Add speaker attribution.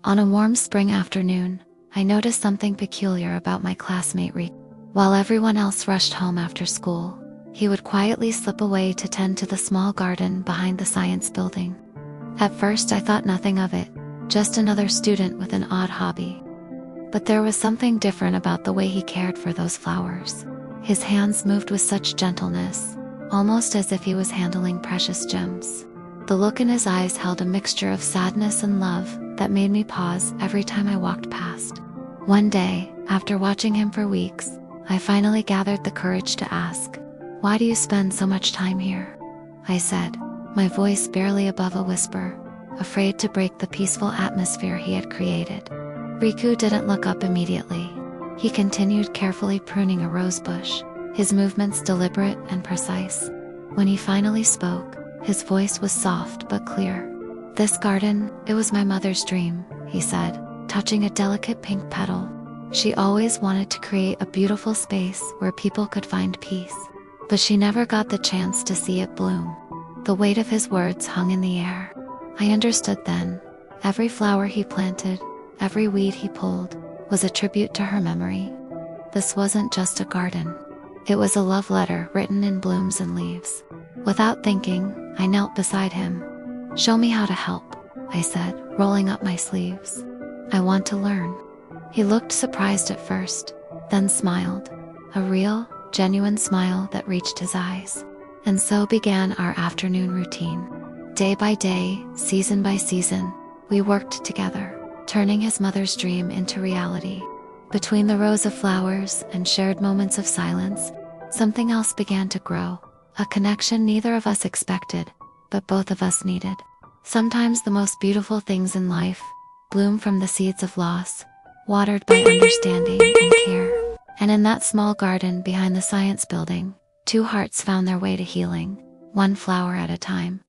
Speaker 1: On a warm spring afternoon, I noticed something peculiar about my classmate Riku. While everyone else rushed home after school, he would quietly slip away to tend to the small garden behind the science building. At first I thought nothing of it, just another student with an odd hobby. But there was something different about the way he cared for those flowers. His hands moved with such gentleness, almost as if he was handling precious gems. The look in his eyes held a mixture of sadness and love that made me pause every time I walked past. One day, after watching him for weeks, I finally gathered the courage to ask, "Why do you spend so much time here?" I said, my voice barely above a whisper, afraid to break the peaceful atmosphere he had created. Riku didn't look up immediately. He continued carefully pruning a rose bush, his movements deliberate and precise. When he finally spoke, his voice was soft but clear. "This garden, it was my mother's dream," he said, touching a delicate pink petal. She always wanted to create a beautiful space where people could find peace, but she never got the chance to see it bloom. The weight of his words hung in the air. I understood then. Every flower he planted, every weed he pulled, was a tribute to her memory. This wasn't just a garden. It was a love letter written in blooms and leaves. Without thinking, I knelt beside him. "Show me how to help," I said, rolling up my sleeves. "I want to learn." He looked surprised at first, then smiled, a real, genuine smile that reached his eyes. And so began our afternoon routine. Day by day, season by season, we worked together, turning his mother's dream into reality. Between the rows of flowers and shared moments of silence, something else began to grow, a connection neither of us expected, but both of us needed. Sometimes the most beautiful things in life bloom from the seeds of loss, watered by understanding and care. And in that small garden behind the science building, two hearts found their way to healing, one flower at a time.